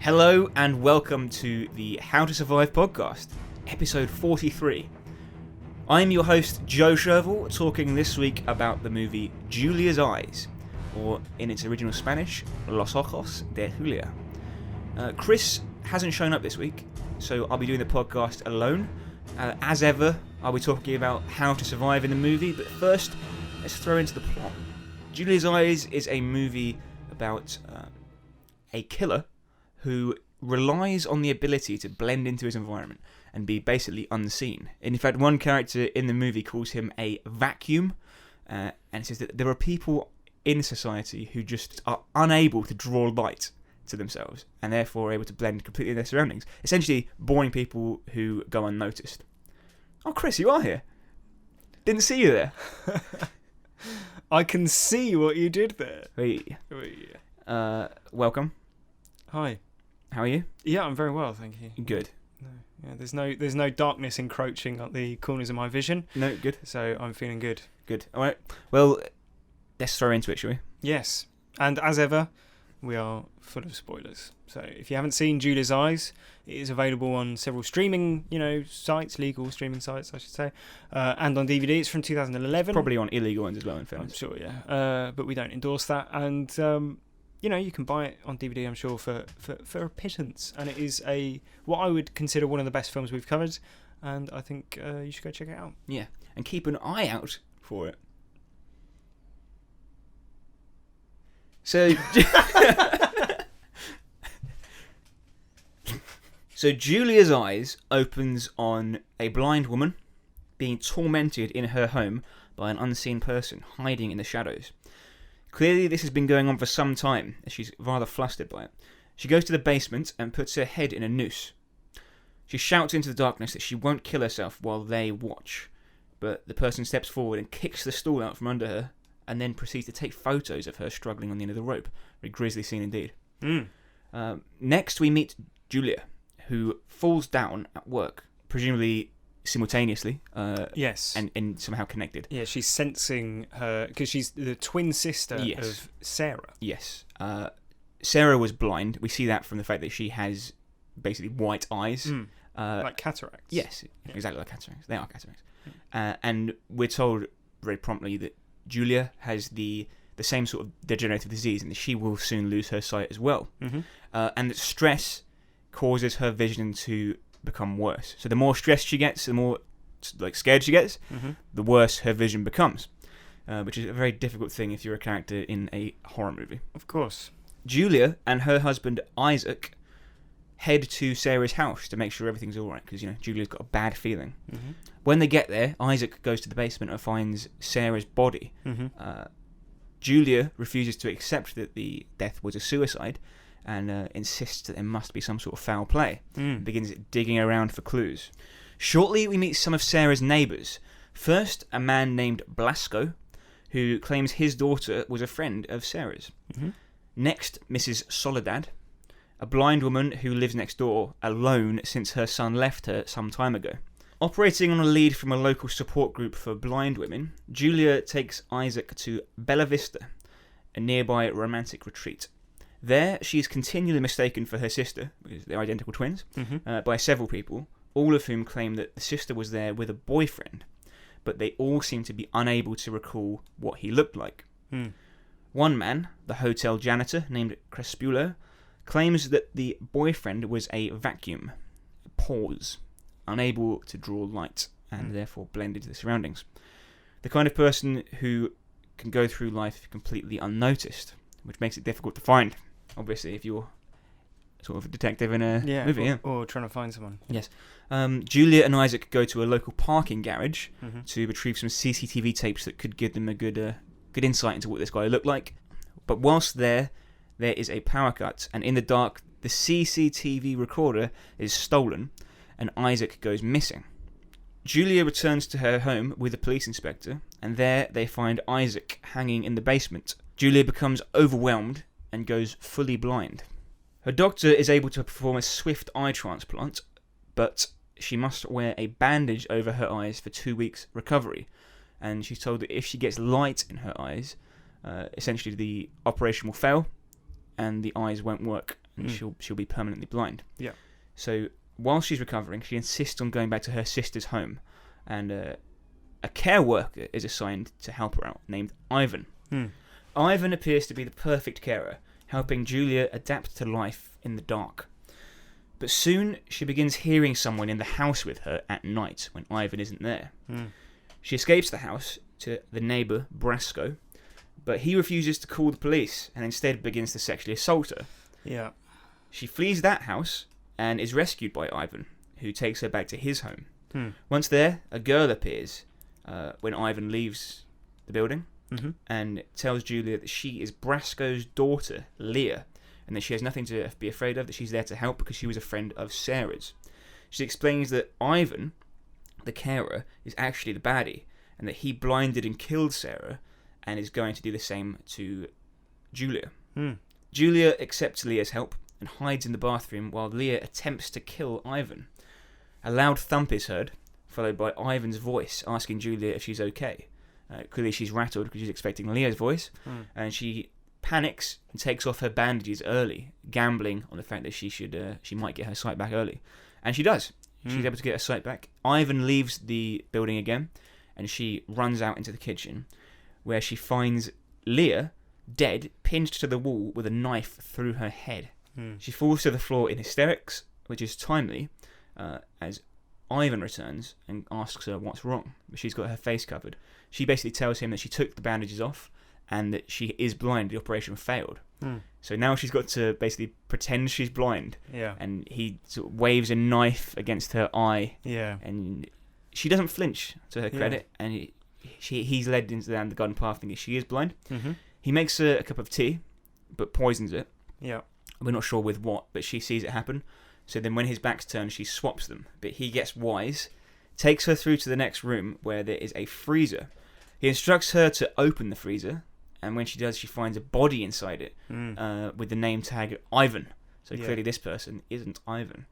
Hello and welcome to the How to Survive podcast, episode 43. I'm your host, Joe Sherville, talking this week about the movie Julia's Eyes, or in its original Spanish, Los Ojos de Julia. Chris hasn't shown up this week, so I'll be doing the podcast alone. As ever, I'll be talking about how to survive in the movie, but first, let's throw into the plot. Julia's Eyes is a movie about a killer who relies on the ability to blend into his environment and be basically unseen. In fact, one character in the movie calls him a vacuum, and it says that there are people in society who just are unable to draw light to themselves and therefore are able to blend completely in their surroundings. Essentially, boring people who go unnoticed. Oh, Chris, you are here. Didn't see you there. I can see what you did there. Wait. Welcome. Hi. How are you? Yeah, I'm very well, thank you. Good. There's no darkness encroaching on the corners of my vision. No, good. So I'm feeling good. Good. All right. Well, let's throw into it, shall we? Yes. And as ever, we are full of spoilers. So if you haven't seen Julia's Eyes, it is available on several streaming, sites, legal streaming sites, I should say, and on DVD. It's from 2011. Probably on illegal ones as well, in fairness. I'm sure, yeah. But we don't endorse that. And you can buy it on DVD, I'm sure, for a pittance. And it is what I would consider one of the best films we've covered. And I think you should go check it out. Yeah, and keep an eye out for it. So, Julia's Eyes opens on a blind woman being tormented in her home by an unseen person hiding in the shadows. Clearly, this has been going on for some time, as she's rather flustered by it. She goes to the basement and puts her head in a noose. She shouts into the darkness that she won't kill herself while they watch, but the person steps forward and kicks the stool out from under her, and then proceeds to take photos of her struggling on the end of the rope. A grisly scene indeed. Next, we meet Julia, who falls down at work, presumably simultaneously. Yes. And somehow connected. Yeah, she's sensing her, because she's the twin sister of Sarah. Yes. Sarah was blind. We see that from the fact that she has basically white eyes. Like cataracts. Yes, exactly like cataracts. They are cataracts. And we're told very promptly that Julia has the same sort of degenerative disease and that she will soon lose her sight as well. And that stress causes her vision to become worse. So the more stressed she gets, the more scared she gets, the worse her vision becomes, which is a very difficult thing if you're a character in a horror movie. Of course. Julia and her husband Isaac head to Sarah's house to make sure everything's all right, because Julia's got a bad feeling. When they get there, Isaac goes to the basement and finds Sarah's body. Julia refuses to accept that the death was a suicide and insists that there must be some sort of foul play. Begins digging around for clues. Shortly, we meet some of Sarah's neighbours. First, a man named Blasco, who claims his daughter was a friend of Sarah's. Next, Mrs. Soledad, a blind woman who lives next door alone since her son left her some time ago. Operating on a lead from a local support group for blind women, Julia takes Isaac to Bella Vista, a nearby romantic retreat. There, she is continually mistaken for her sister, because they're identical twins, by several people, all of whom claim that the sister was there with a boyfriend, but they all seem to be unable to recall what he looked like. One man, the hotel janitor named Crespulo, claims that the boyfriend was a vacuum, pause, unable to draw light, and therefore blend into the surroundings. The kind of person who can go through life completely unnoticed, which makes it difficult to find. Obviously, if you're sort of a detective in a movie. Or trying to find someone. Yes. Julia and Isaac go to a local parking garage to retrieve some CCTV tapes that could give them a good insight into what this guy looked like. But whilst there is a power cut, and in the dark, the CCTV recorder is stolen, and Isaac goes missing. Julia returns to her home with a police inspector, and there they find Isaac hanging in the basement. Julia becomes overwhelmed and goes fully blind. Her doctor is able to perform a swift eye transplant, but she must wear a bandage over her eyes for 2 weeks recovery, and she's told that if she gets light in her eyes, essentially the operation will fail and the eyes won't work and she'll be permanently blind. Yeah. So while she's recovering, she insists on going back to her sister's home, and a care worker is assigned to help her out, named Ivan. Ivan appears to be the perfect carer, helping Julia adapt to life in the dark. But soon she begins hearing someone in the house with her at night when Ivan isn't there. She escapes the house to the neighbour Brasco, but he refuses to call the police and instead begins to sexually assault her. Yeah. She flees that house and is rescued by Ivan, who takes her back to his home. Once there, a girl appears when Ivan leaves the building and tells Julia that she is Brasco's daughter, Leah, and that she has nothing to be afraid of, that she's there to help because she was a friend of Sarah's. She explains that Ivan, the carer, is actually the baddie, and that he blinded and killed Sarah and is going to do the same to Julia. Julia accepts Leah's help and hides in the bathroom while Leah attempts to kill Ivan. A loud thump is heard, followed by Ivan's voice asking Julia if she's okay. Clearly she's rattled because she's expecting Leah's voice, and she panics and takes off her bandages early, gambling on the fact that she might get her sight back early. And she does. She's able to get her sight back. Ivan leaves the building again, and she runs out into the kitchen, where she finds Leah dead, pinned to the wall with a knife through her head. She falls to the floor in hysterics, which is timely, as Ivan returns and asks her what's wrong. But she's got her face covered. She basically tells him that she took the bandages off and that she is blind. The operation failed. So now she's got to basically pretend she's blind. Yeah. And he sort of waves a knife against her eye. Yeah. And she doesn't flinch, to her credit, and he's led down the garden path thinking she is blind. He makes her a cup of tea, but poisons it. Yeah. We're not sure with what, but she sees it happen. So then when his back's turned, she swaps them. But he gets wise, takes her through to the next room where there is a freezer. He instructs her to open the freezer, and when she does, she finds a body inside it with the name tag Ivan. So clearly this person isn't Ivan.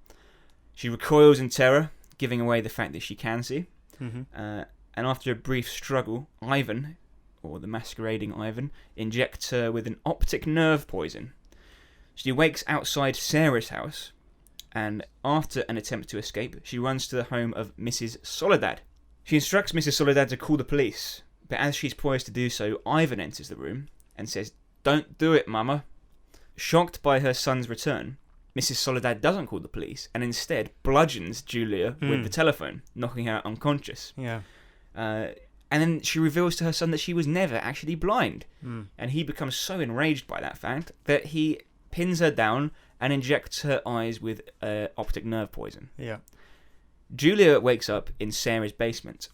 She recoils in terror, giving away the fact that she can see. And after a brief struggle, Ivan, or the masquerading Ivan, injects her with an optic nerve poison. She wakes outside Sarah's house, and after an attempt to escape, she runs to the home of Mrs. Soledad. She instructs Mrs. Soledad to call the police, but as she's poised to do so, Ivan enters the room and says, "Don't do it, Mama." Shocked by her son's return, Mrs. Soledad doesn't call the police and instead bludgeons Julia with the telephone, knocking her unconscious. Yeah. And then she reveals to her son that she was never actually blind. And he becomes so enraged by that fact that he pins her down and injects her eyes with optic nerve poison. Yeah. Julia wakes up in Sarah's basement.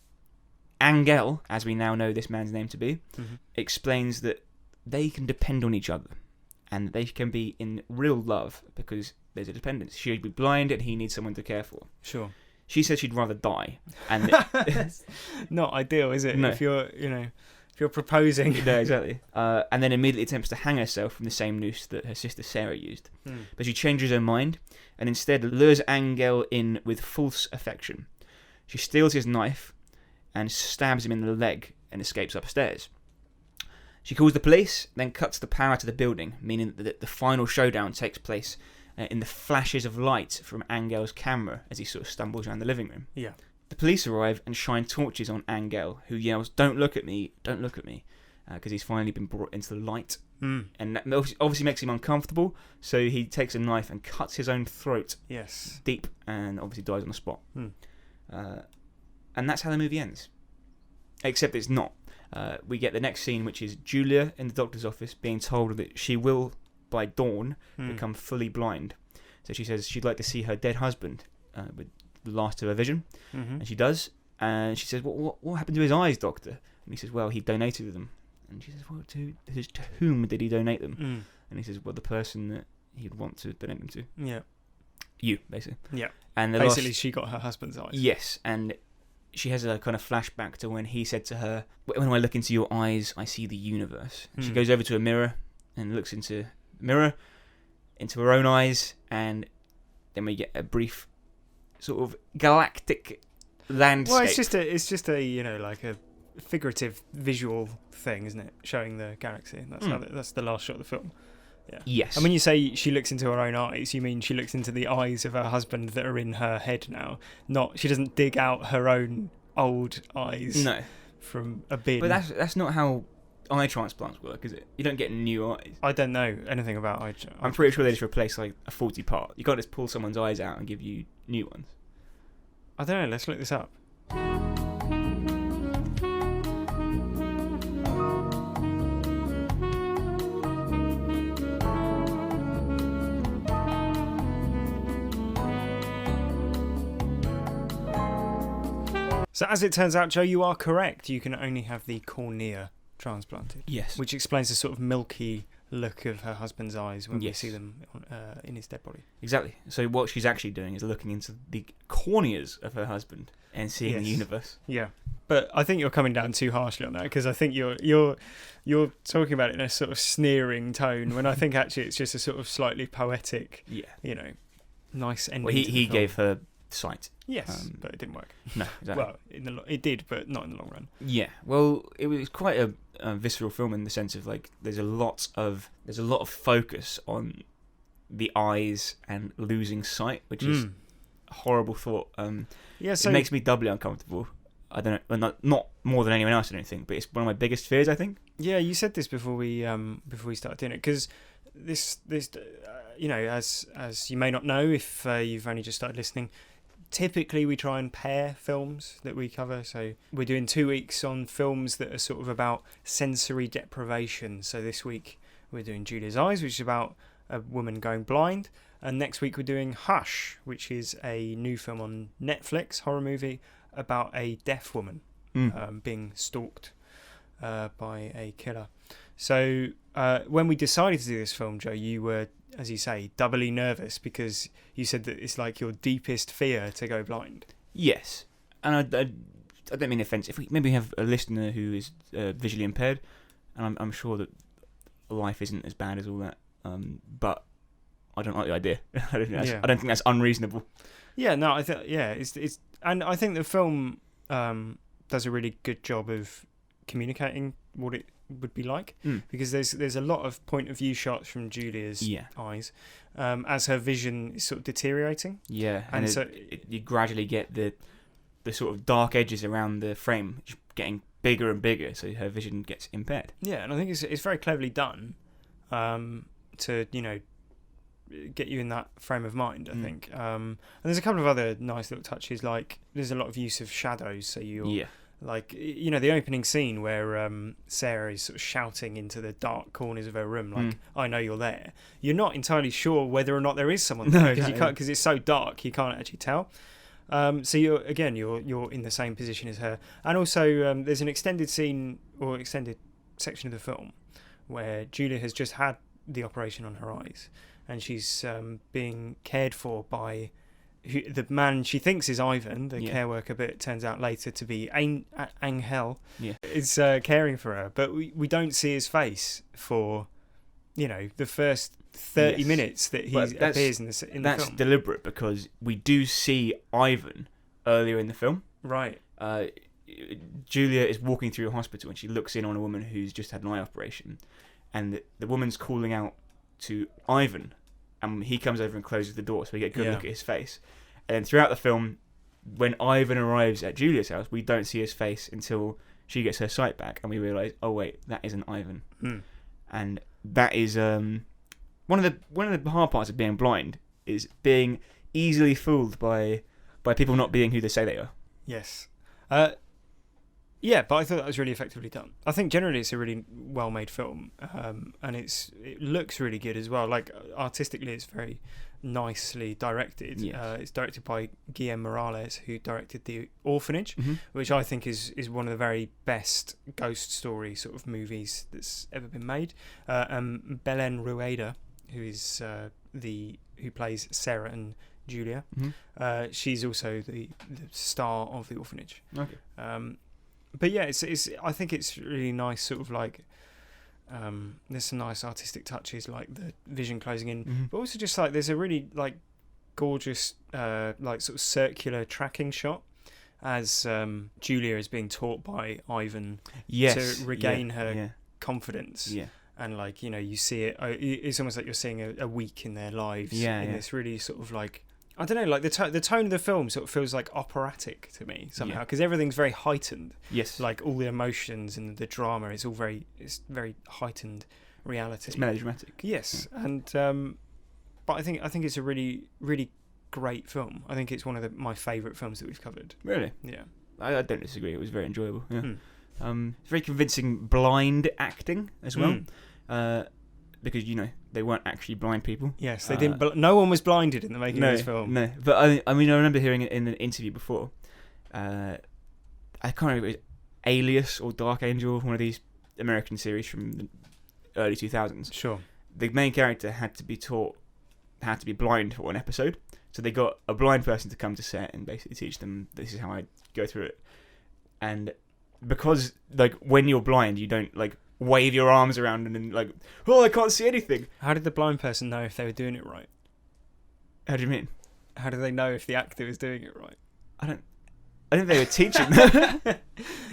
Angel, as we now know this man's name to be, explains that they can depend on each other and they can be in real love because there's a dependence. She'd be blind and he needs someone to care for. Sure. She said she'd rather die. And not ideal, is it? No. If you're proposing. No, exactly. And then immediately attempts to hang herself from the same noose that her sister Sarah used. But she changes her mind and instead lures Angel in with false affection. She steals his knife and stabs him in the leg and escapes upstairs. She calls the police, then cuts the power to the building, meaning that the final showdown takes place in the flashes of light from Angel's camera as he sort of stumbles around the living room. Yeah. The police arrive and shine torches on Angel, who yells, "Don't look at me, don't look at me," because he's finally been brought into the light. And that obviously makes him uncomfortable, so he takes a knife and cuts his own throat deep and obviously dies on the spot. And that's how the movie ends. Except it's not. We get the next scene, which is Julia in the doctor's office being told that she will, by dawn, become fully blind. So she says she'd like to see her dead husband with the last of her vision. And she does. And she says, what happened to his eyes, doctor? And he says, well, he donated them. And she says, well, to whom did he donate them? And he says, well, the person that he'd want to donate them to. Yeah. You, basically. Yeah. And basically, she got her husband's eyes. Yes, and she has a kind of flashback to when he said to her, "When I look into your eyes, I see the universe." She goes over to a mirror and looks into the mirror, into her own eyes, and then we get a brief sort of galactic landscape. Well, it's just a like a figurative visual thing, isn't it? Showing the galaxy. That's the last shot of the film. Yeah. Yes. And when you say she looks into her own eyes, you mean she looks into the eyes of her husband that are in her head now. Not she doesn't dig out her own old eyes No. from a bin. But that's not how eye transplants work, is it? You don't get new eyes. I don't know anything about eye. I'm pretty sure they just replace like a faulty part. You can't just pull someone's eyes out and give you new ones. I don't know. Let's look this up. So as it turns out, Joe, you are correct. You can only have the cornea transplanted. Yes. Which explains the sort of milky look of her husband's eyes when we Yes. see them in his dead body. Exactly. So what she's actually doing is looking into the corneas of her husband and seeing the Yes. universe. Yeah, but I think you're coming down too harshly on that, because I think you're talking about it in a sort of sneering tone when I think actually it's just a sort of slightly poetic, Yeah. nice ending. Well, to the he film. gave her sight. Yes, but it didn't work. No, exactly. Well, it did, but not in the long run. Yeah, well, it was quite a visceral film in the sense of like there's a lot of focus on the eyes and losing sight, which is a horrible thought. Yeah, so it makes me doubly uncomfortable. I don't know, well, not more than anyone else, I don't think, but it's one of my biggest fears, I think. yeah, you said this before we started doing it, because this as you may not know if you've only just started listening. Typically, we try and pair films that we cover. So we're doing 2 weeks on films that are sort of about sensory deprivation. So this week we're doing Julia's Eyes, which is about a woman going blind. And next week we're doing Hush, which is a new film on Netflix, horror movie, about a deaf woman being stalked by a killer. So when we decided to do this film, Joe, you were, as you say, doubly nervous because you said that it's like your deepest fear to go blind. Yes, and I don't mean offence. If we maybe have a listener who is visually impaired, and I'm sure that life isn't as bad as all that, but I don't like the idea. I don't think that's unreasonable. Yeah, no, I think it's and I think the film does a really good job of communicating what it would be like, because there's a lot of point of view shots from Julia's eyes as her vision is sort of deteriorating. Yeah, and so you gradually get the sort of dark edges around the frame getting bigger and bigger, so her vision gets impaired. Yeah, and I think it's very cleverly done to get you in that frame of mind, I think. And there's a couple of other nice little touches, like there's a lot of use of shadows, so you're like, the opening scene where Sarah is sort of shouting into the dark corners of her room, like, I know you're there. You're not entirely sure whether or not there is someone there, because it's so dark, you can't actually tell. So you're in the same position as her. And also there's an extended scene or extended section of the film where Julia has just had the operation on her eyes, and she's being cared for by the man she thinks is Ivan, the care worker, but it turns out later to be Angel, is caring for her. But we don't see his face for, the first 30 minutes that he appears in the film. That's deliberate, because we do see Ivan earlier in the film. Right. Julia is walking through a hospital and she looks in on a woman who's just had an eye operation, and the woman's calling out to Ivan, and he comes over and closes the door, so we get a good look at his face. And then throughout the film, when Ivan arrives at Julia's house, we don't see his face until she gets her sight back, and we realise, oh wait, that isn't Ivan. And that is one of the hard parts of being blind, is being easily fooled by people not being who they say they are. Yes. Yeah, but I thought that was really effectively done. I think generally it's a really well-made film, and it looks really good as well. Like, artistically, it's very nicely directed. Yes. It's directed by Guillermo Morales, who directed The Orphanage, which I think is one of the very best ghost story sort of movies that's ever been made. And Belen Rueda, who plays Sarah and Julia, she's also the star of The Orphanage. Okay. But yeah, I think it's really nice, sort of like there's some nice artistic touches, like the vision closing in, but also just like there's a really like gorgeous like sort of circular tracking shot as Julia is being taught by Ivan to regain her confidence. and like you see it. It's almost like you're seeing a week in their lives. Yeah. This really sort of like. I don't know, like the tone of the film sort of feels like operatic to me somehow, because everything's very heightened. Yes. Like all the emotions and the drama, it's very heightened reality. It's melodramatic. Yes, and but I think it's a really, really great film. I think it's one of my favourite films that we've covered. Really? Yeah. I don't disagree. It was very enjoyable. Yeah. Very convincing blind acting as well. Because they weren't actually blind people. Yes, they didn't. No one was blinded in the making of this film. No, but I remember hearing it in an interview before. I can't remember if it was Alias or Dark Angel, one of these American series from the early 2000s. Sure. The main character had to be blind for one episode, so they got a blind person to come to set and basically teach them, this is how I go through it. And because like when you're blind, you don't like wave your arms around and then like, oh, I can't see anything. How did the blind person know if they were doing it right? How do you mean? How do they know if the actor was doing it right? I think they were teaching them.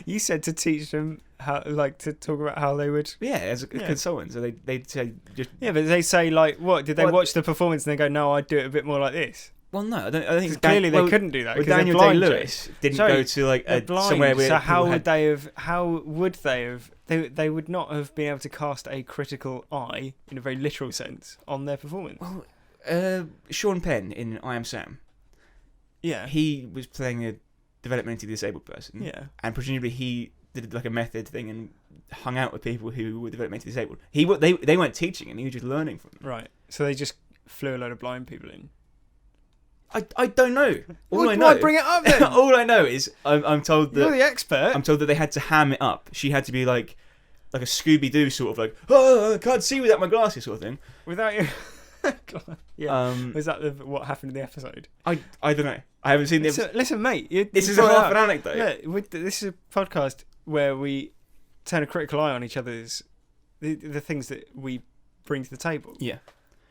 You said to teach them how, like, to talk about how they would. Yeah, as a consultant. So they'd say just. Yeah, but they say like, what did they watch the performance and they go, no, I'd do it a bit more like this. Well, no, I think clearly they couldn't do that. Well, Daniel Day-Lewis didn't go to like somewhere where. So how would they have? How would they have? They would not have been able to cast a critical eye in a very literal sense on their performance. Well, Sean Penn in I Am Sam. Yeah, he was playing a developmentally disabled person. Yeah, and presumably he did like a method thing and hung out with people who were developmentally disabled. They weren't teaching him; he was just learning from them. Right. So they just flew a load of blind people in. I don't know. Why bring it up then? All I know is I'm told that you're the expert. I'm told that they had to ham it up. She had to be like a Scooby-Doo sort of like, oh, I can't see without my glasses sort of thing. Without you. Yeah. Was that what happened in the episode? I don't know. I haven't seen the episode. Listen, mate. This is half an anecdote. Yeah, this is a podcast where we turn a critical eye on each other's the things that we bring to the table. Yeah.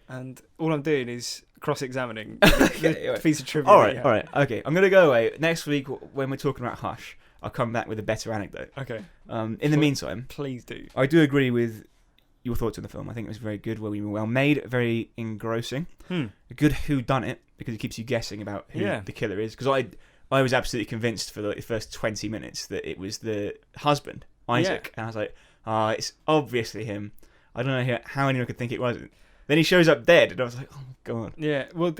And all I'm doing is cross-examining the piece of trivia. All right, okay. I'm going to go away. Next week, when we're talking about Hush, I'll come back with a better anecdote. Okay. In the meantime... Please do. I do agree with your thoughts on the film. I think it was very good, very well made, very engrossing. A good whodunit, because it keeps you guessing about who the killer is. Because I was absolutely convinced for the first 20 minutes that it was the husband, Isaac. Yeah. And I was like, it's obviously him. I don't know how anyone could think it wasn't. Then he shows up dead, and I was like, "Oh my god!" Yeah, well,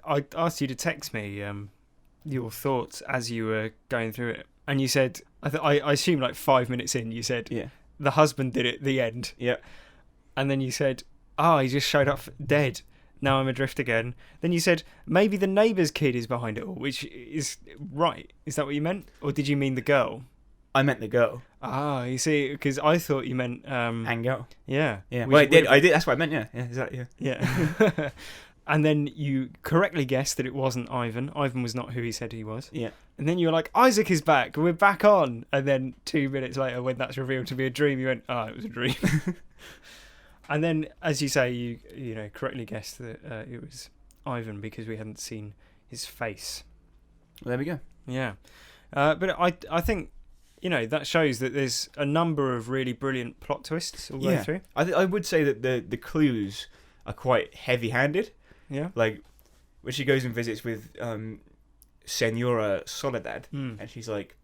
I asked you to text me your thoughts as you were going through it, and you said, I assume like 5 minutes in, you said, the husband did it. The end. Yeah, and then you said, he just showed up dead. Now I'm adrift again. Then you said maybe the neighbour's kid is behind it all, which is right. Is that what you meant, or did you mean the girl? I meant the girl. You see, because I thought you meant Angel. Yeah. Well, I did. That's what I meant. Yeah. Exactly. Yeah. And then you correctly guessed that it wasn't Ivan. Ivan was not who he said he was. Yeah. And then you were like, Isaac is back. We're back on. And then 2 minutes later, when that's revealed to be a dream, you went, it was a dream. And then, as you say, you correctly guessed that it was Ivan because we hadn't seen his face. Well, there we go. Yeah. But I think. That shows that there's a number of really brilliant plot twists all the way through. I would say that the clues are quite heavy-handed. Yeah. Like, when she goes and visits with Senora Soledad, and she's like,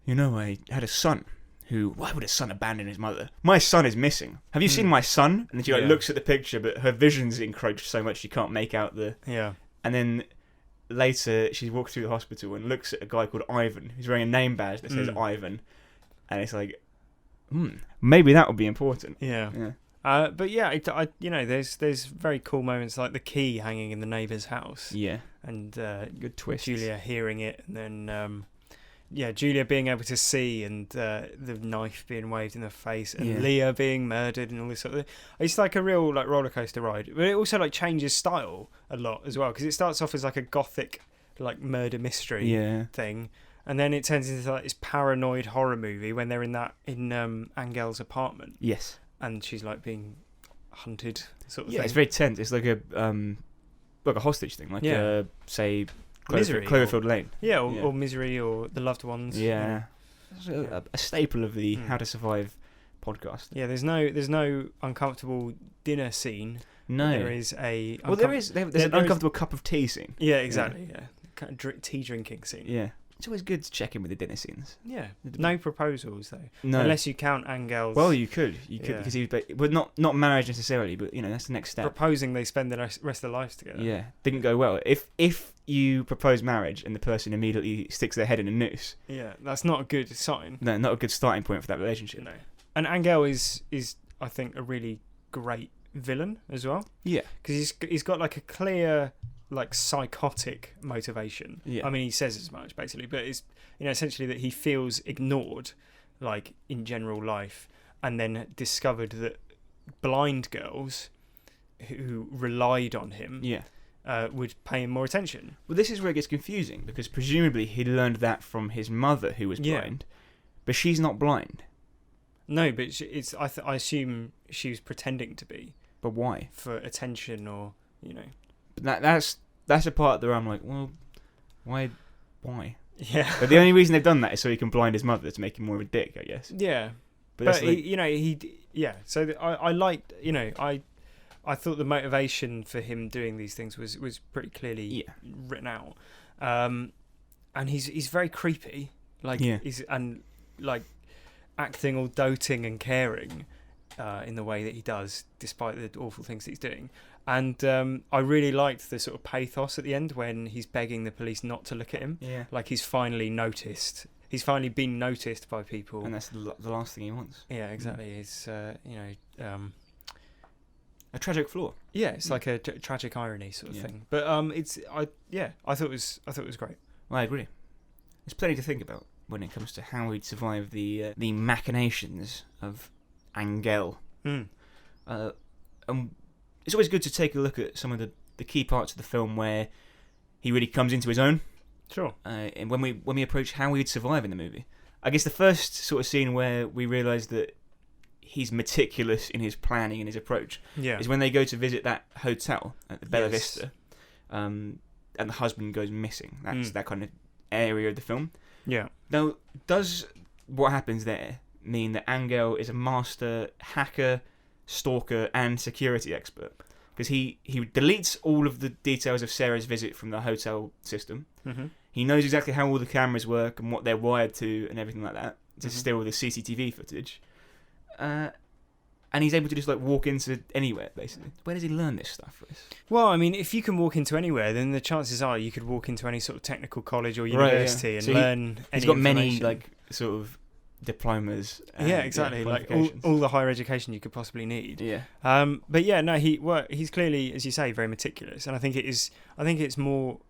I had a son why would a son abandon his mother? My son is missing. Have you seen my son? And then she looks at the picture, but her vision's encroached so much she can't make out the... Yeah. And then... Later, she walks through the hospital and looks at a guy called Ivan, who's wearing a name badge that says Ivan, and it's like, maybe that would be important. Yeah. But yeah, there's very cool moments like the key hanging in the neighbour's house. Yeah. And good twist. Julia hearing it, and then Julia being able to see, and the knife being waved in her face, and Leah being murdered, and all this sort of thing. It's like a real like roller coaster ride, but it also like changes style a lot as well, because it starts off as like a gothic like murder mystery thing, and then it turns into like this paranoid horror movie when they're in Angel's apartment. Yes, and she's like being hunted, sort of thing. Yeah, it's very tense. It's like a hostage thing, like say. Misery, Cloverfield Lane. Yeah, or Misery, or The Loved Ones. Yeah. A staple of the How to Survive podcast. Yeah, there's no uncomfortable dinner scene. No. There is a... Well, there's an uncomfortable cup of tea scene. Yeah, exactly, yeah. Kind of tea drinking scene. Yeah. It's always good to check in with the dinner scenes. Yeah. No proposals, though. No. Unless you count Angel's... Well, you could, Yeah. because he was, but not marriage necessarily, but, that's the next step. Proposing, they spend the rest of their lives together. Yeah, didn't go well. If you propose marriage and the person immediately sticks their head in a noose, Yeah, that's not a good sign. no, not a good starting point for that relationship. No. And Angel is I think, a really great villain as well. Yeah. Because he's got like a clear, like, psychotic motivation. Yeah. I mean, he says as much, basically, but it's, essentially that he feels ignored, like, in general life, and then discovered that blind girls who relied on him Yeah. would pay him more attention. Well, this is where it gets confusing, because presumably he learned that from his mother, who was blind, but she's not blind. No, but I assume she was pretending to be. But why? For attention, or, But that's a part where I'm like, well, why? Yeah. But the only reason they've done that is so he can blind his mother to make him more of a dick, I guess. Yeah. But But So I liked, I thought the motivation for him doing these things was pretty clearly written out. And he's very creepy, like like acting all doting and caring in the way that he does, despite the awful things that he's doing. And I really liked the sort of pathos at the end when he's begging the police not to look at him. Yeah. Like he's finally noticed. He's finally been noticed by people. And that's the last thing he wants. Yeah, exactly. It's a tragic flaw. Yeah, it's like a tragic irony sort of thing. But I thought it was great. Well, I agree. There's plenty to think about when it comes to how we'd survive the machinations of Angel. Mm. It's always good to take a look at some of the key parts of the film where he really comes into his own. Sure. And when we approach how we'd survive in the movie, I guess the first sort of scene where we realise that he's meticulous in his planning and his approach is when they go to visit that hotel at the Bella Vista, and the husband goes missing. That's that kind of area of the film. Yeah. Now, does what happens there mean that Angel is a master hacker, stalker, and security expert? Because he deletes all of the details of Sarah's visit from the hotel system. Mm-hmm. He knows exactly how all the cameras work and what they're wired to and everything like that to steal the CCTV footage. And he's able to just walk into anywhere, basically. Where does he learn this stuff, Chris? Well, I mean, if you can walk into anywhere, then the chances are you could walk into any sort of technical college or university and learn. He's got many sort of diplomas. And, exactly. All the higher education you could possibly need. Yeah. But yeah, no, he's clearly, as you say, very meticulous, and I think it's more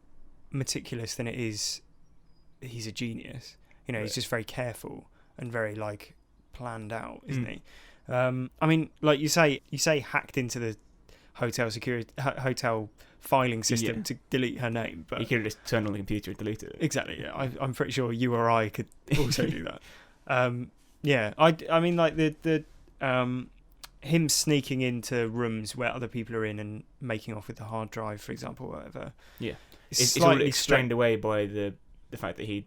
meticulous than it is. He's a genius. He's just very careful and very planned out, isn't he? I mean, like you say hacked into the hotel filing system to delete her name, but he could have just turned on the computer and deleted it. Exactly. Yeah, I'm pretty sure you or I could also do that. I mean, like the him sneaking into rooms where other people are in and making off with the hard drive, for example, or whatever. Yeah, it's all explained away by the fact that he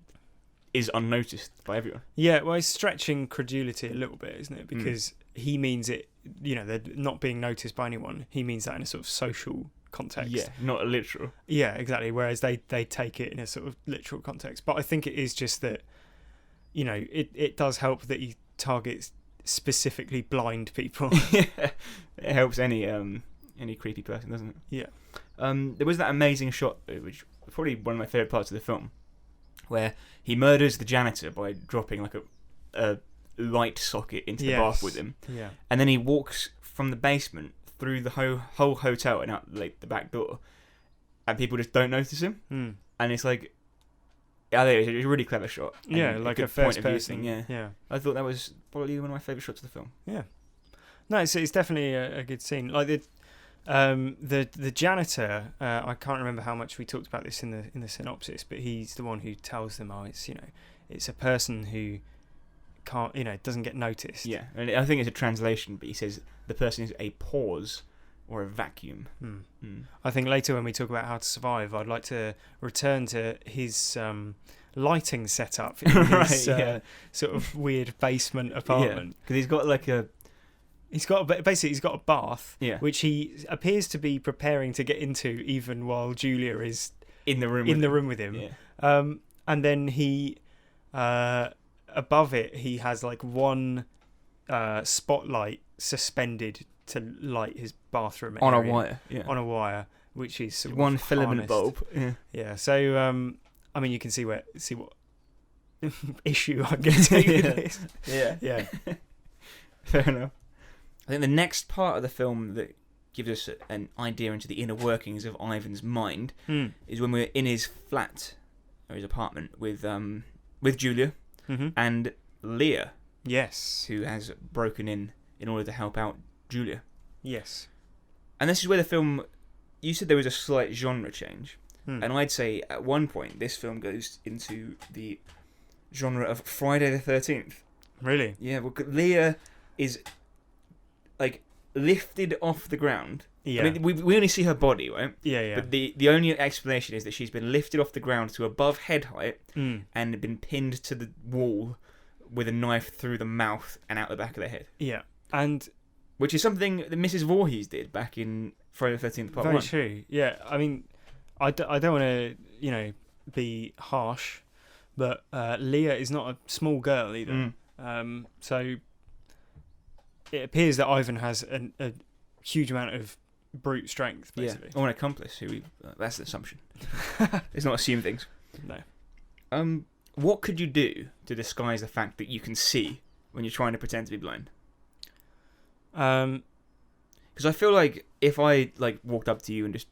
is unnoticed by everyone. Yeah, well, it's stretching credulity a little bit, isn't it? Because he means it, they're not being noticed by anyone. He means that in a sort of social context. Yeah, not a literal. Yeah, exactly. Whereas they take it in a sort of literal context. But I think it is just that, it does help that he targets specifically blind people. Yeah, it helps any creepy person, doesn't it? Yeah. There was that amazing shot, which was probably one of my favourite parts of the film, where he murders the janitor by dropping a light socket into the bath with him. Yeah. And then he walks from the basement through the whole hotel and out the back door, and people just don't notice him. Mm. And it's I think it's a really clever shot. Yeah, like a first person. Yeah. I thought that was probably one of my favourite shots of the film. Yeah. No, it's definitely a good scene. Like the janitor, I can't remember how much we talked about this in the synopsis, but he's the one who tells them, it's a person who can't, doesn't get noticed. Yeah, and I think it's a translation, but he says the person is a pause or a vacuum. I think later when we talk about how to survive, I'd like to return to his lighting setup in Right, his yeah. sort of weird basement apartment. Because he's got like a He's got a bath, Yeah. which he appears to be preparing to get into, even while Julia is in the room with him. Yeah. And then he, above it, he has like one spotlight suspended to light his bathroom on area, a wire. Yeah. on a wire, which is sort One of filament harnessed. bulb. Yeah. Yeah. So I mean, you can see what issue I'm getting with this. Yeah. Yeah. Fair enough. I think the next part of the film that gives us an idea into the inner workings of Ivan's mind is when we're in his flat or his apartment with Julia and Leah, Yes. who has broken in order to help out Julia. Yes. And this is where the film, you said there was a slight genre change, Hmm. and I'd say at one point this film goes into the genre of Friday the 13th. Really? Yeah, well, Leah is like lifted off the ground. Yeah. I mean, we only see her body, right? Yeah. Yeah. But the only explanation is that she's been lifted off the ground to above head height and been pinned to the wall with a knife through the mouth and out the back of the head. Yeah. And Which is something that Mrs. Voorhees did back in Friday the 13th Part very 1. true. Yeah. I mean, I don't want to, be harsh, but Leah is not a small girl either. So it appears that Ivan has a huge amount of brute strength, basically. Yeah, or an accomplice. That's the assumption. Let's not assume things. No. What could you do to disguise the fact that you can see when you're trying to pretend to be blind? Because I feel like if I walked up to you and just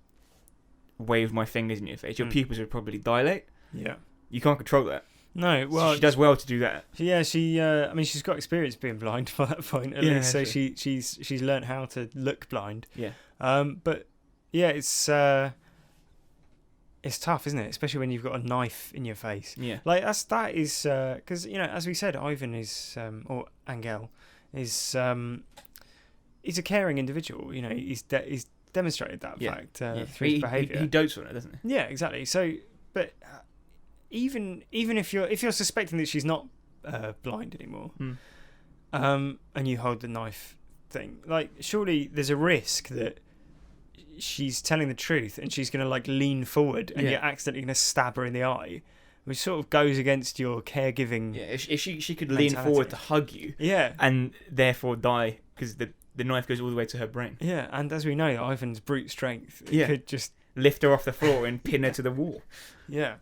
waved my fingers in your face, your pupils would probably dilate. Yeah. You can't control that. No, well, so she does well to do that. Yeah, I mean, she's got experience being blind by that point, at least. So she's learnt how to look blind. Yeah. But yeah, it's tough, isn't it? Especially when you've got a knife in your face. Yeah. Like that is because as we said, Ivan is or Angel is he's a caring individual. He's demonstrated that fact through his behaviour. He dotes on it, doesn't he? Yeah, exactly. So, but even if you're suspecting that she's not blind anymore, and you hold the knife thing, like surely there's a risk that she's telling the truth and she's going to lean forward and you're accidentally going to stab her in the eye, which sort of goes against your caregiving. Yeah, if she could mentality. lean forward to hug you, and therefore die because the knife goes all the way to her brain. Yeah, and as we know, Ivan's brute strength could just lift her off the floor and pin her to the wall. Yeah.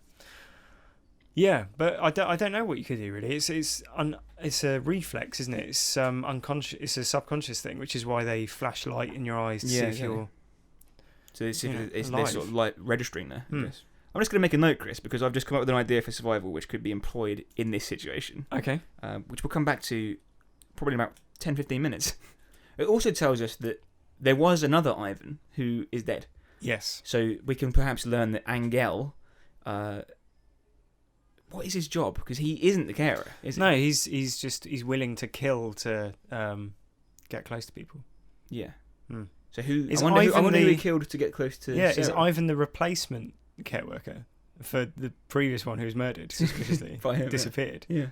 Yeah, but I don't know what you could do really. It's a reflex, isn't it? It's unconscious. It's a subconscious thing, which is why they flash light in your eyes to see if you're. So it's alive. sort of light registering there. I guess. I'm just going to make a note, Chris, because I've just come up with an idea for survival which could be employed in this situation. Okay. Which we'll come back to probably in about 10-15 minutes. It also tells us that there was another Ivan who is dead. Yes. So we can perhaps learn that Angel. What is his job? Because he isn't the carer, is he? No, he's willing to kill to get close to people. Yeah. Hmm. So who? Is I wonder Ivan who he killed to get close to. Yeah, Sarah. is Ivan the replacement care worker for the previous one who was murdered suspiciously? By him, disappeared. Yeah.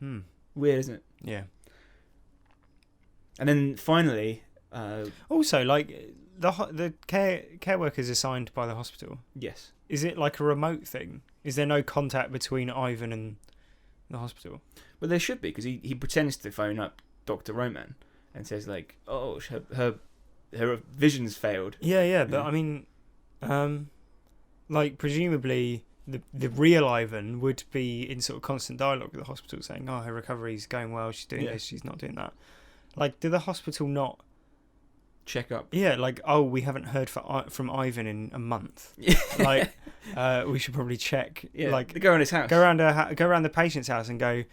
Hmm. Weird, isn't it? Yeah. And then finally. Also, the care workers assigned by the hospital. Yes. Is it like a remote thing? Is there no contact between Ivan and the hospital? Well, there should be, because he pretends to phone up Dr. Roman and says her vision's failed. Yeah, but I mean, presumably the real Ivan would be in sort of constant dialogue with the hospital, saying, "Oh, her recovery's going well. She's doing this. She's not doing that." Do the hospital not check up? Yeah, we haven't heard from Ivan in a month. We should probably check. Yeah, they go around his house. Go around the patient's house and go,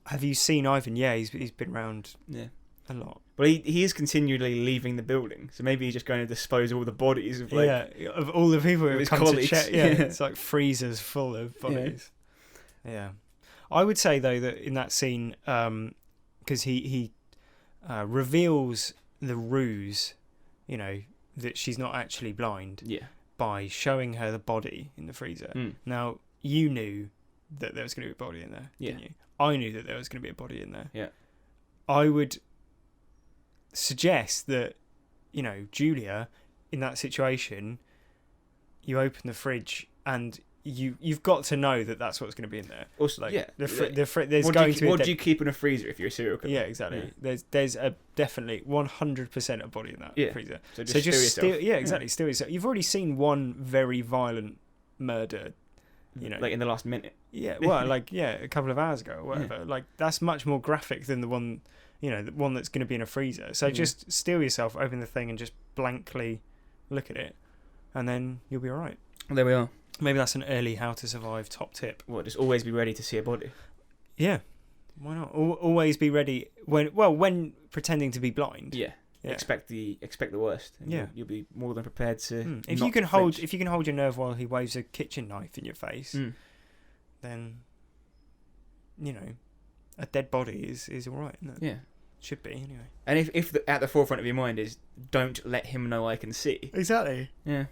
"Have you seen Ivan?" Yeah, he's been around. Yeah. A lot. Well, he is continually leaving the building, so maybe he's just going to dispose of all the bodies of of all the people who have come colleagues. to check. Yeah, it's like freezers full of bodies. Yeah. I would say though that in that scene, because he reveals the ruse, that she's not actually blind. Yeah. By showing her the body in the freezer. Mm. Now you knew that there was going to be a body in there, Yeah. didn't you? I knew that there was going to be a body in there. Yeah. I would suggest that, Julia, in that situation, you open the fridge and you've got to know that that's what's going to be in there. Also, There's what do you keep in a freezer if you're a serial killer? Yeah, exactly. Yeah. There's a definitely 100% a body in that freezer. So just steal yourself. Steal yourself. You've already seen one very violent murder, like in the last minute. Yeah, well, a couple of hours ago or whatever. Yeah. Like, that's much more graphic than the one, the one that's going to be in a freezer. So just steal yourself, open the thing, and just blankly look at it, and then you'll be all right. There we are. Maybe that's an early How to Survive top tip. What, just always be ready to see a body? Yeah. Why not? Always be ready when pretending to be blind. Yeah. Expect the worst. And you'll be more than prepared to. If you can hold your nerve while he waves a kitchen knife in your face, then a dead body is all right, isn't it? Yeah. Should be anyway. And if at the forefront of your mind is don't let him know I can see. Exactly. Yeah.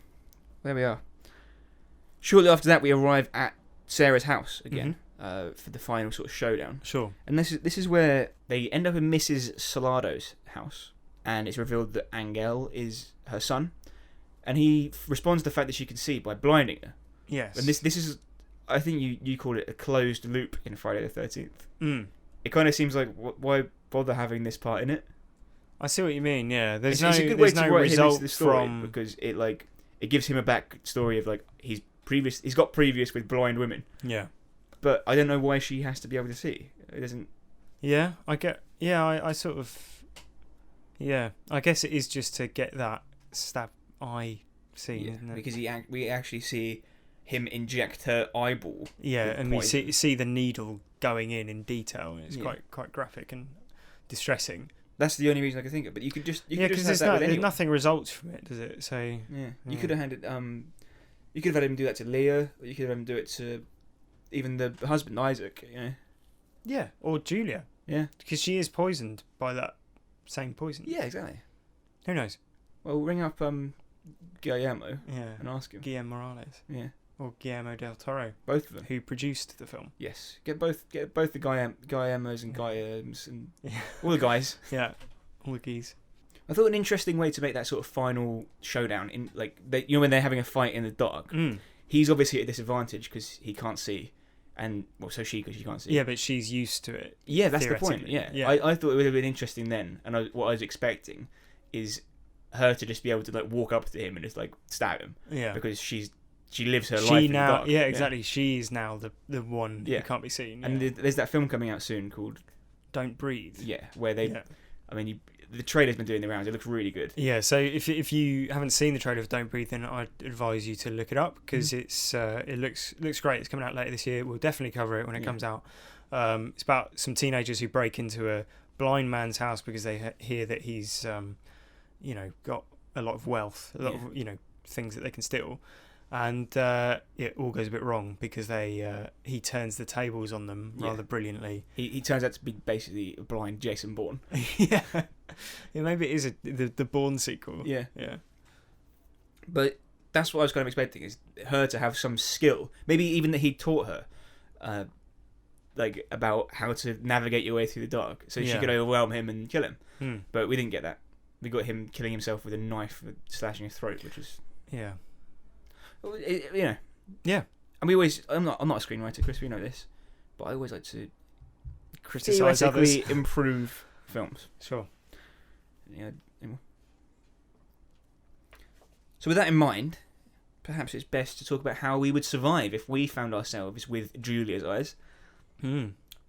There we are. Shortly after that, we arrive at Sarah's house again for the final sort of showdown. Sure. And this is where they end up in Mrs. Salado's house, and it's revealed that Angel is her son, and he responds to the fact that she can see by blinding her. Yes. And this is, I think you call it a closed loop in Friday the 13th. Mm. It kind of seems like why bother having this part in it? I see what you mean. Yeah. It's a good way to write him into the story from because it gives him a backstory of he's got previous with blind women. Yeah. But I don't know why she has to be able to see. It doesn't. Yeah, I get. Yeah, I sort of. Yeah, I guess it is just to get that stab eye scene, isn't it? Because we actually see him inject her eyeball. Yeah, and poison. we see the needle going in detail, and it's quite graphic and distressing. That's the only reason I can think of. But you could just because nothing results from it, does it? So you could have handed you could have had him do that to Leah, or you could have had him do it to even the husband Isaac. Yeah, or Julia. Yeah, because she is poisoned by that same poison. Yeah, exactly. Who knows? Well, ring up Guillermo and ask him. Guillermo Morales. Yeah. Or Guillermo del Toro. Both of them. Who produced the film. Yes. Get both the Guillermos and Guillerms and all the guys. Yeah. All the geese. I thought an interesting way to make that sort of final showdown in when they're having a fight in the dark. He's obviously at a disadvantage because he can't see, and because she can't see. Yeah, but she's used to it. Yeah, that's the point. Yeah. I thought it would have been interesting then, and what I was expecting is her to just be able to walk up to him and just stab him. Yeah, because she lives her life in the dark. Yeah, exactly. Yeah. She's now the one who can't be seen. Yeah. And there's that film coming out soon called Don't Breathe. Yeah, where they. Yeah. I mean, the trailer's been doing the rounds. It looks really good. Yeah, so if you haven't seen the trailer of Don't Breathe, then I'd advise you to look it up because it looks great. It's coming out later this year. We'll definitely cover it when it comes out. It's about some teenagers who break into a blind man's house because they hear that he's got a lot of wealth, a lot of things that they can steal. And it all goes a bit wrong because he turns the tables on them rather brilliantly. He turns out to be basically a blind Jason Bourne. Yeah, maybe it is the Bourne sequel. Yeah. But that's what I was kind of expecting, is her to have some skill. Maybe even that he taught her, about how to navigate your way through the dark, so she could overwhelm him and kill him. But we didn't get that. We got him killing himself with a knife, slashing his throat, which was Yeah. And we always, I'm not a screenwriter, Chris, we know this, but I always like to criticize others, improve films. Sure. Yeah. So with that in mind, perhaps it's best to talk about how we would survive if we found ourselves with Julia's eyes.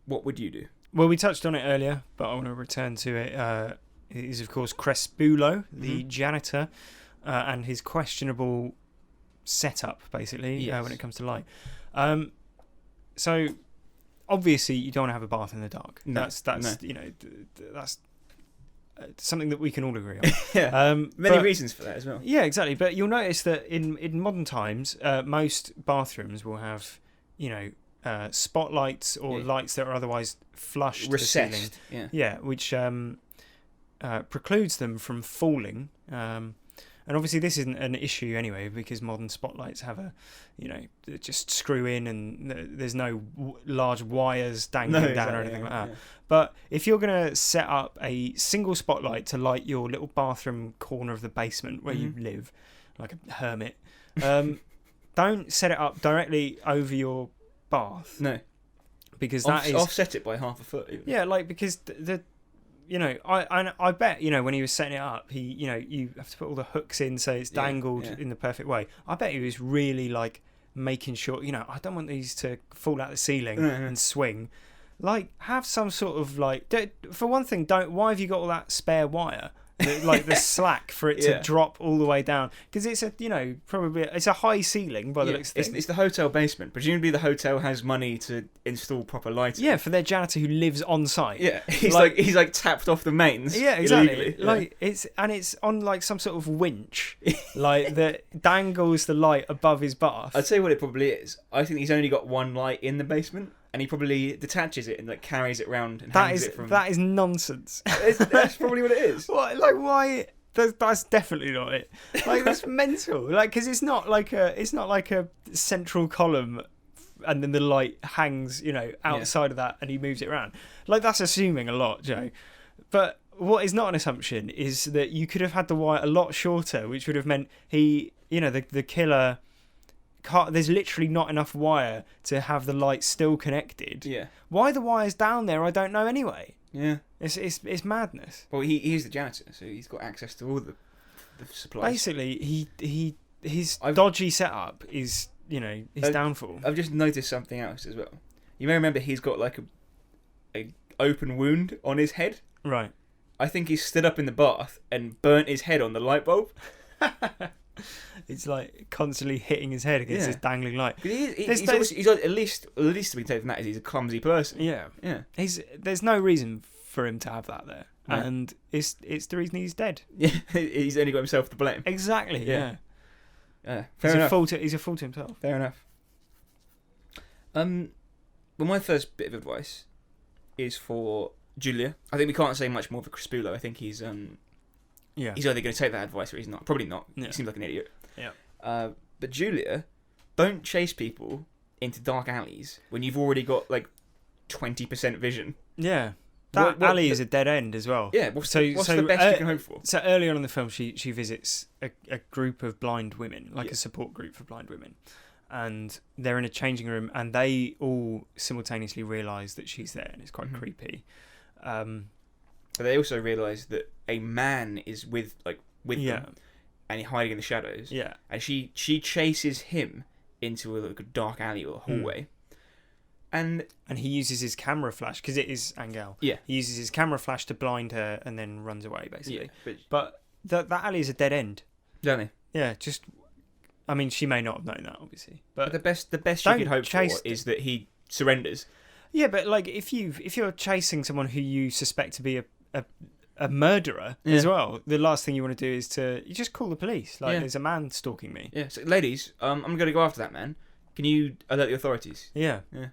What would you do? Well, we touched on it earlier, but I want to return to it. It is, of course, Crespulo, the janitor, and his questionable setup, basically, when it comes to light. So, obviously, you don't want to have a bath in the dark. No, that's something that we can all agree on. Many reasons for that as well. Yeah, exactly. But you'll notice that in modern times, most bathrooms will have, spotlights or lights that are otherwise flush recessed, to the ceiling. Which precludes them from falling. And obviously this isn't an issue anyway because modern spotlights have a, they just screw in and there's no large wires dangling down or anything like that. Yeah. But if you're going to set up a single spotlight to light your little bathroom corner of the basement where you live, like a hermit, don't set it up directly over your bath. No. Because that is... Offset it by half a foot. Even. Yeah, like, because I bet, when he was setting it up, you have to put all the hooks in so it's dangled in the perfect way. I bet he was really, like, making sure, I don't want these to fall out the ceiling and swing. Like, have some sort of, like... For one thing, why have you got all that spare wire? The slack for it to drop all the way down, because it's probably it's a high ceiling by the looks of things. It's the hotel basement. Presumably the hotel has money to install proper lighting. Yeah, for their janitor who lives on site. Yeah, he's tapped off the mains. Yeah, exactly. Like it's on like some sort of winch, like that dangles the light above his bath. I'd say what it probably is. I think he's only got one light in the basement. And he probably detaches it and like carries it around and hangs it from... That is nonsense. That's probably what it is. What? Like, why? That's definitely not it. Like, that's mental. Like, because it's not like a central column, and then the light hangs, outside of that, and he moves it around. Like, that's assuming a lot, Joe. But what is not an assumption is that you could have had the wire a lot shorter, which would have meant the killer... There's literally not enough wire to have the light still connected. Yeah. Why the wire's down there, I don't know anyway. Yeah. It's madness. Well, he's the janitor, so he's got access to all the supplies. Basically, his dodgy setup is, his downfall. I've just noticed something else as well. You may remember he's got like a open wound on his head. Right. I think he stood up in the bath and burnt his head on the light bulb. It's like constantly hitting his head against this dangling light. He's at least to be taken that is he's a clumsy person. Yeah. There's no reason for him to have that there, and it's the reason he's dead. Yeah, he's only got himself to blame. Exactly. Yeah. Fair enough. He's a fool to himself. Fair enough. Well, my first bit of advice is for Julia. I think we can't say much more for Crispulo. I think he's he's either going to take that advice or he's not. Probably not. Yeah. He seems like an idiot. Yeah. But Julia, don't chase people into dark alleys when you've already got like 20% vision. Yeah. That alley is a dead end as well. Yeah. What's the best you can hope for? So early on in the film, she visits a group of blind women, like a support group for blind women. And they're in a changing room and they all simultaneously realise that she's there, and it's quite creepy. But they also realise that a man is with them, and he's hiding in the shadows. Yeah. And she chases him into a dark alley or a hallway. And he uses his camera flash, because it is Angel. Yeah. He uses his camera flash to blind her and then runs away, basically. Yeah, but that alley is a dead end. Don't they? Yeah, I mean, she may not have known that, obviously. But the best you could hope for is that he surrenders. Yeah, but like if you're chasing someone who you suspect to be a murderer as well, the last thing you want to do is you just call the police. Like, there's a man stalking me. Yeah. So, ladies, I'm going to go after that man. Can you alert the authorities? Yeah. Yeah.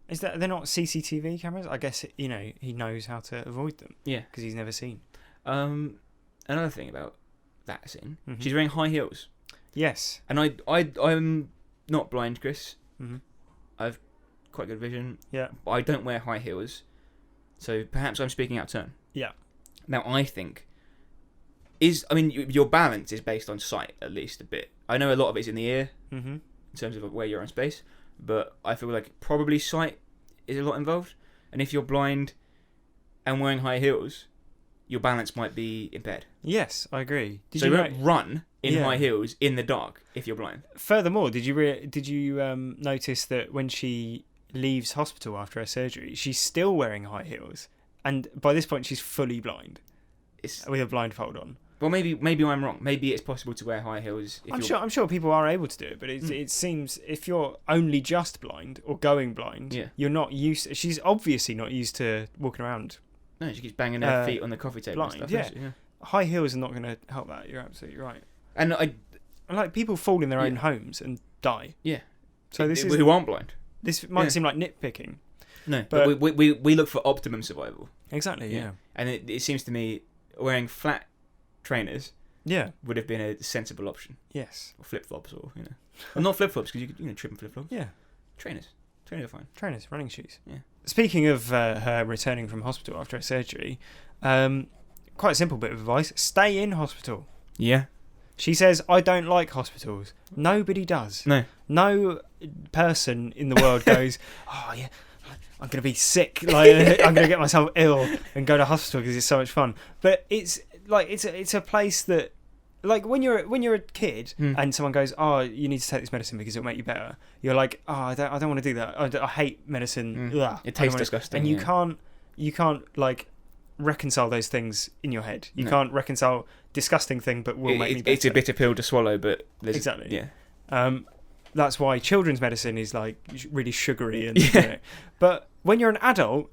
They're not CCTV cameras? I guess he knows how to avoid them. Yeah. Because he's never seen. Another thing about that scene, she's wearing high heels. Yes. And I'm not blind, Chris. Mm-hmm. I've quite good vision. Yeah. But I don't wear high heels. So perhaps I'm speaking out of turn. Yeah. Now I think your balance is based on sight, at least a bit. I know a lot of it's in the ear, in terms of where you're in space, but I feel like probably sight is a lot involved. And if you're blind and wearing high heels, your balance might be impaired. Yes, I agree. You don't run in high heels in the dark if you're blind. Furthermore, did you notice that when she leaves hospital after her surgery, she's still wearing high heels, and by this point she's fully blind, with a blindfold on? Well, maybe I'm wrong. Maybe it's possible to wear high heels. I'm sure people are able to do it, but it seems if you're only just blind or going blind, you're not used. She's obviously not used to walking around. No, she keeps banging her feet on the coffee table blind, and stuff. Yeah. High heels are not going to help that. You're absolutely right. And like people fall in their own homes and die. Yeah. So who aren't blind. This might seem like nitpicking. No, but we look for optimum survival. Exactly. Yeah. And it seems to me wearing flat trainers Yeah. would have been a sensible option. Yes. Or flip-flops, or, Well, not flip-flops, because you can trip in flip-flops. Yeah. Trainers. Trainers are fine. Trainers, running shoes. Yeah. Speaking of her returning from hospital after her surgery, quite a simple bit of advice. Stay in hospital. Yeah. She says, I don't like hospitals. Nobody does. No. No person in the world goes, oh, yeah, I'm going to be sick. Like, I'm going to get myself ill and go to hospital because it's so much fun. But it's like it's a place that, like, when you're a kid and someone goes, oh, you need to take this medicine because it'll make you better. You're like, oh, I don't want to do that. I hate medicine. Ugh, it tastes disgusting. And you can't like reconcile those things in your head. You No. can't reconcile disgusting thing, but will make me better. It's a bitter pill to swallow, but Exactly. Yeah. That's why children's medicine is like really sugary and but when you're an adult,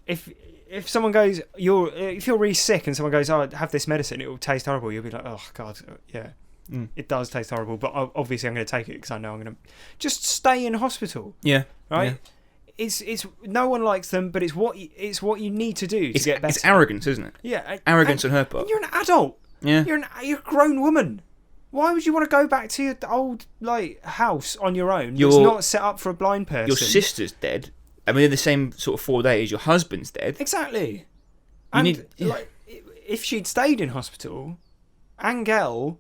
if someone goes, if you're really sick and someone goes, oh, have this medicine, it will taste horrible, you'll be like, oh god, yeah, it does taste horrible, but obviously I'm going to take it because I know I'm going to just stay in hospital. Yeah. Right. Yeah. It's no one likes them, but it's what you need to do to get better. It's arrogance, isn't it? Yeah, Arrogance on her part. You're an adult. Yeah. You're a grown woman. Why would you want to go back to your old like house on your own? It's not set up for a blind person. Your sister's dead. I mean, in the same sort of 4 days, your husband's dead. Exactly. Like, if she'd stayed in hospital, Angel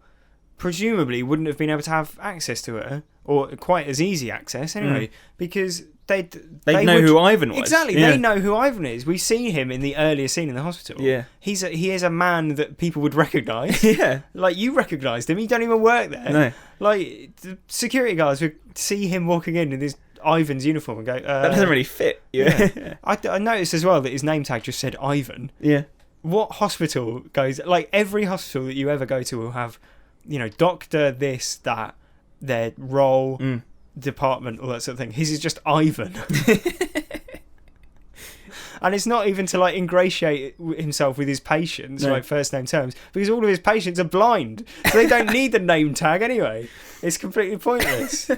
presumably wouldn't have been able to have access to her, or quite as easy access anyway, because they know who Ivan was. Exactly, yeah. They know who Ivan is. We see him in the earlier scene in the hospital. Yeah, he is a man that people would recognise. Yeah, like you recognised him. He don't even work there. No, like the security guards would see him walking in this Ivan's uniform and go, that doesn't really fit. Yeah. I noticed as well that his name tag just said Ivan. Yeah. What hospital goes, like every hospital that you ever go to will have, doctor, this, that, their role, department, all that sort of thing. His is just Ivan. And it's not even to like ingratiate himself with his patients, like first name terms, because all of his patients are blind. So they don't need the name tag anyway. It's completely pointless.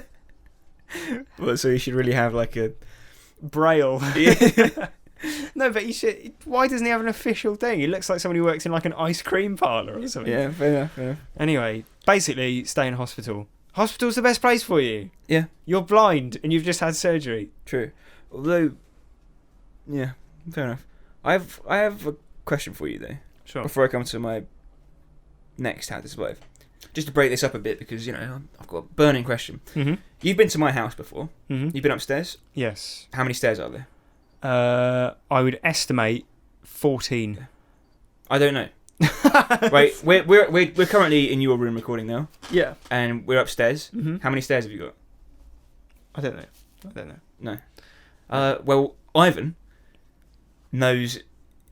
Well, so you should really have like a Braille. Yeah. No, but you should. Why doesn't he have an official thing? He looks like somebody who works in like an ice cream parlour or something. Yeah, fair enough. Anyway, basically, stay in hospital. Hospital's the best place for you. Yeah. You're blind and you've just had surgery. True. Although, yeah, fair enough. I have a question for you though. Sure. Before I come to my next How to Survive. Just to break this up a bit, because I've got a burning question. Mm-hmm. You've been to my house before. Mm-hmm. You've been upstairs. Yes. How many stairs are there? I would estimate 14. I don't know. Right, we're currently in your room recording now. Yeah. And we're upstairs. Mm-hmm. How many stairs have you got? I don't know. No. Well, Ivan knows.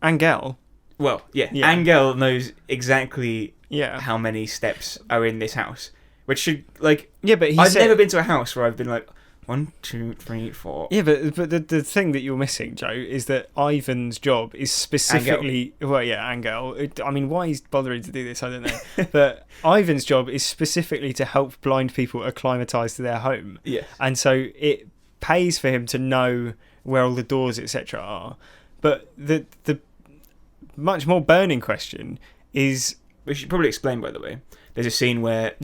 Angel. Well, yeah. Angel knows exactly how many steps are in this house, which should like. Yeah, but I've never been to a house where I've been like 1, 2, 3, 4. Yeah, but the thing that you're missing, Joe, is that Ivan's job is specifically Angel. I mean, why he's bothering to do this, I don't know. But Ivan's job is specifically to help blind people acclimatise to their home. Yeah. And so it pays for him to know where all the doors, etc., are. But the much more burning question is. We should probably explain, by the way. There's a scene where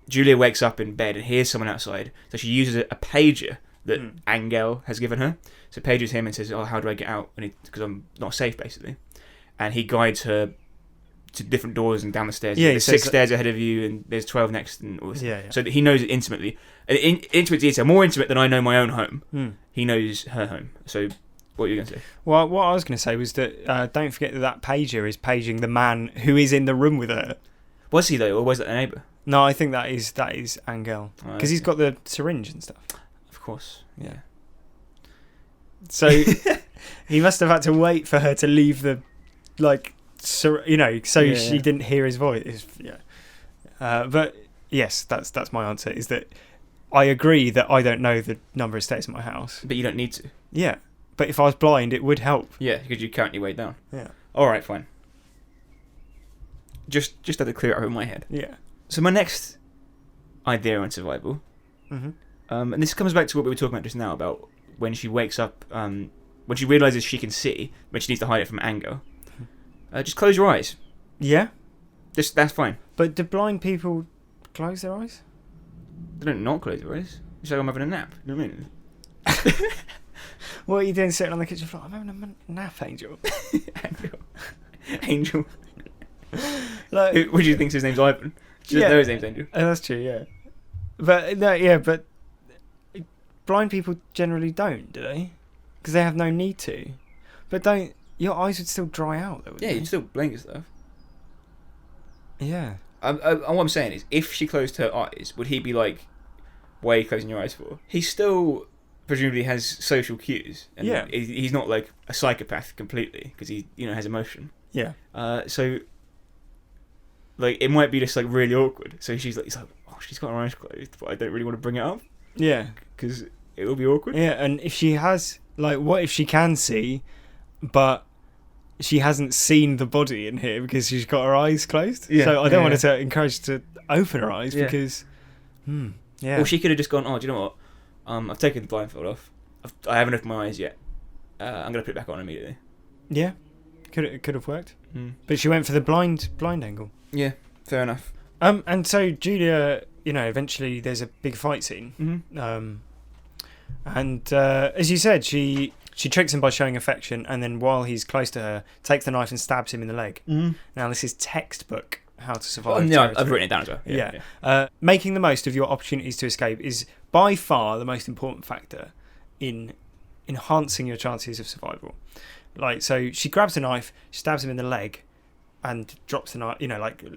Julia wakes up in bed and hears someone outside, so she uses a pager that Angel has given her. So pages him and says, "Oh, how do I get out? Because I'm not safe, basically." And he guides her to different doors and down the stairs. Yeah, there's 6 stairs ahead of you, and there's 12 next, and all this. Yeah. So that he knows it intimately, intimate detail, more intimate than I know my own home. He knows her home. So. What were you going to say? Well, what I was going to say was that don't forget that pager is paging the man who is in the room with her. Was he though, or was that a neighbour? No, I think that is Angel, because he's got the syringe and stuff. Of course, yeah. So he must have had to wait for her to leave the, so she didn't hear his voice. But yes, that's my answer. Is that I agree that I don't know the number of stairs in my house, but you don't need to. Yeah. But if I was blind, it would help. Yeah, because you count your way down. Yeah. All right, fine. Just had to clear it out in my head. Yeah. So my next idea on survival, and this comes back to what we were talking about just now about when she wakes up, when she realises she can see, but she needs to hide it from Angel. Just close your eyes. Yeah. That's fine. But do blind people close their eyes? They don't not close their eyes. It's like I'm having a nap. You know what I mean? What are you doing sitting on the kitchen floor? I'm having a nap, Angel. Angel. Like, What do you think his name's Ivan? Just know his name's Angel. That's true, yeah. But no, yeah, but blind people generally don't, do they? Because they have no need to. But don't your eyes would still dry out, though? Yeah, you'd still blink and stuff. Yeah. What I'm saying is, if she closed her eyes, would he be like, "Why are you closing your eyes for?" He still presumably has social cues, and yeah, he's not like a psychopath completely because he has emotion. Yeah. So like it might be just like really awkward. So he's like, oh, she's got her eyes closed, but I don't really want to bring it up. Yeah. Because it will be awkward. Yeah, and if she has, like, what if she can see, but she hasn't seen the body in here because she's got her eyes closed? Yeah. So I don't want her to encourage her to open her eyes because, yeah. Or she could have just gone, oh, do you know what? I've taken the blindfold off. I haven't opened my eyes yet. I'm going to put it back on immediately. Yeah. Could have worked. But she went for the blind angle. Yeah, fair enough. And so Julia, eventually there's a big fight scene. Mm-hmm. And as you said, she tricks him by showing affection, and then while he's close to her, takes the knife and stabs him in the leg. Mm-hmm. Now this is textbook How to Survive. Yeah, I've written it down as well. Yeah. Making the most of your opportunities to escape is by far the most important factor in enhancing your chances of survival. Like, so she grabs the knife, stabs him in the leg, and drops the knife,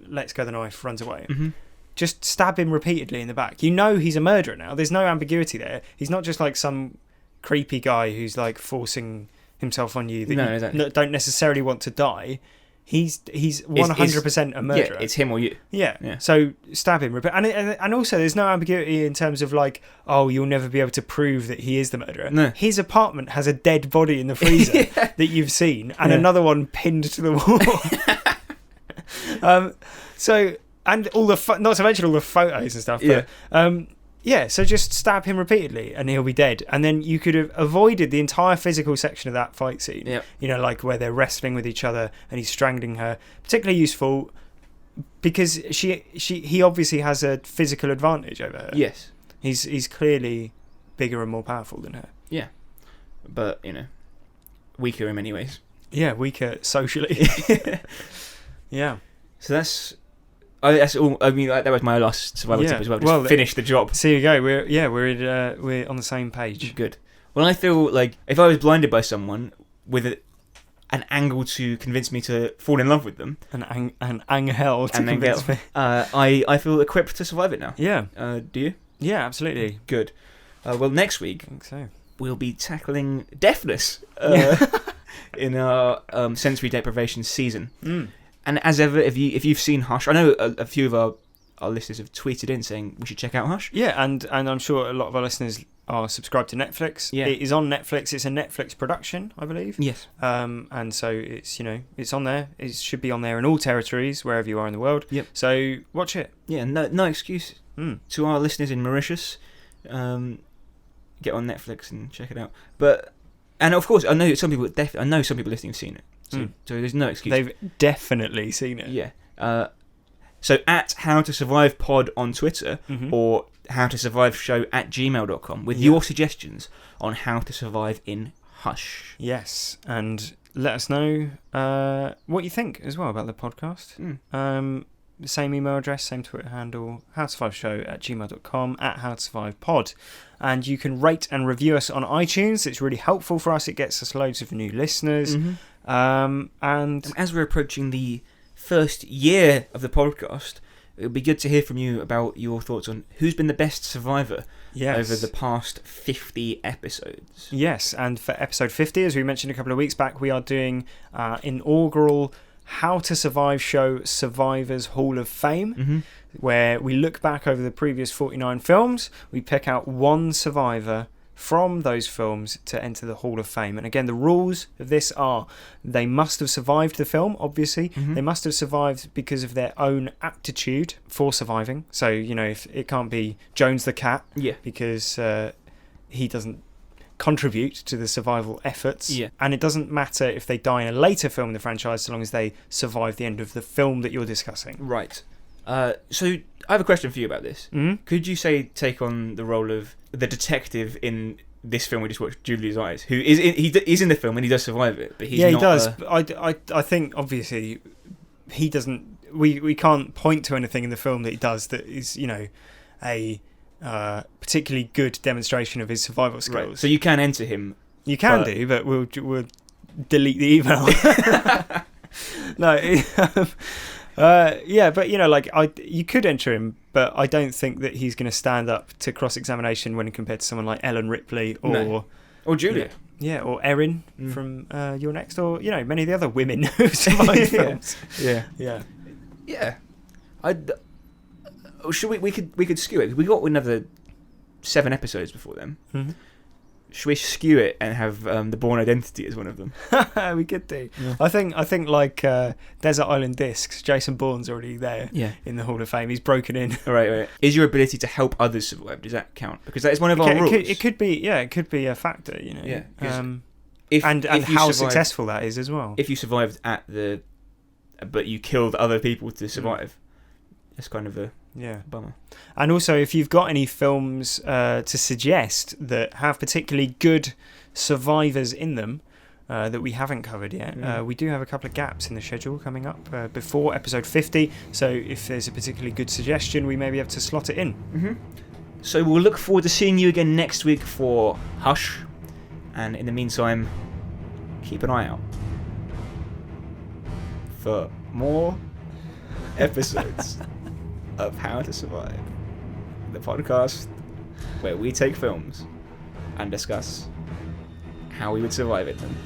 lets go the knife, runs away. Mm-hmm. Just stab him repeatedly in the back. He's a murderer now. There's no ambiguity there. He's not just like some creepy guy who's like forcing himself on you that exactly. Don't necessarily want to die. He's 100% a murderer. Yeah, it's him or you. Yeah. So stab him. And also there's no ambiguity in terms of like, oh, you'll never be able to prove that he is the murderer. No. His apartment has a dead body in the freezer that you've seen and another one pinned to the wall. So, and all the, not to mention all the photos and stuff. But, so just stab him repeatedly and he'll be dead. And then you could have avoided the entire physical section of that fight scene. Yep. Like where they're wrestling with each other and he's strangling her. Particularly useful because he obviously has a physical advantage over her. Yes. He's clearly bigger and more powerful than her. Yeah. But, weaker in many ways. Yeah, weaker socially. Yeah. So that's all. I mean, that was my last survival tip as well. Just finish the job. So you go. We're on the same page. Good. Well, I feel like if I was blinded by someone with an angle to convince me to fall in love with them, an angel to convince me, I feel equipped to survive it now. Yeah. Do you? Yeah, absolutely. Good. Well, next week I think so. We'll be tackling deafness in our sensory deprivation season. And as ever, if you've seen Hush, I know a few of our listeners have tweeted in saying we should check out Hush. Yeah, and I'm sure a lot of our listeners are subscribed to Netflix. Yeah. It is on Netflix. It's a Netflix production, I believe. Yes. And so it's it's on there. It should be on there in all territories, wherever you are in the world. Yep. So watch it. Yeah, no excuse to our listeners in Mauritius. Get on Netflix and check it out. And of course, I know some people listening have seen it. So there's no excuse. They've definitely seen it. Yeah. So at HowToSurvivePod on Twitter or HowToSurviveShow@gmail.com with your suggestions on how to survive in Hush. Yes, and let us know what you think as well about the podcast. The same email address, same Twitter handle, HowToSurviveShow@gmail.com, at HowToSurvivePod. And you can rate and review us on iTunes. It's really helpful for us. It gets us loads of new listeners. And as we're approaching the first year of the podcast, it would be good to hear from you about your thoughts on who's been the best survivor over the past 50 episodes. Yes, and for episode 50, as we mentioned a couple of weeks back, we are doing inaugural How to Survive Show Survivors Hall of Fame, where we look back over the previous 49 films, we pick out one survivor from those films to enter the Hall of Fame. And again, the rules of this are they must have survived the film, obviously. They must have survived because of their own aptitude for surviving. So, if it can't be Jones the cat, because he doesn't contribute to the survival efforts. Yeah. And it doesn't matter if they die in a later film in the franchise, so long as they survive the end of the film that you're discussing. Right. So I have a question for you about this. Mm-hmm. Could you take on the role of the detective in this film we just watched, Julia's Eyes, who he's in the film and he does survive it, but he's not... he does. I think, obviously, he doesn't... We can't point to anything in the film that he does that is, a particularly good demonstration of his survival skills. Right. So you can enter him. You can do, but we'll delete the email. No. Yeah, but you could enter him, but I don't think that he's going to stand up to cross-examination when compared to someone like Ellen Ripley or Julia. Yeah, or Erin from You're Next, or many of the other women who survived films. Yeah. We could skew it. We got another 7 episodes before then. Mm-hmm. Should we skew it and have the Bourne Identity as one of them? We could do. Yeah. I think like Desert Island Discs, Jason Bourne's already there in the Hall of Fame. He's broken in. Right. Is your ability to help others survive, does that count? Because that is one of our rules. It could be a factor, Yeah. If how successful that is as well. If you survived but you killed other people to survive, that's kind of a bummer. And also, if you've got any films to suggest that have particularly good survivors in them that we haven't covered yet, we do have a couple of gaps in the schedule coming up before episode 50. So if there's a particularly good suggestion, we may be able to slot it in. Mm-hmm. So we'll look forward to seeing you again next week for Hush. And in the meantime, keep an eye out for more episodes of How to Survive, the podcast where we take films and discuss how we would survive in them.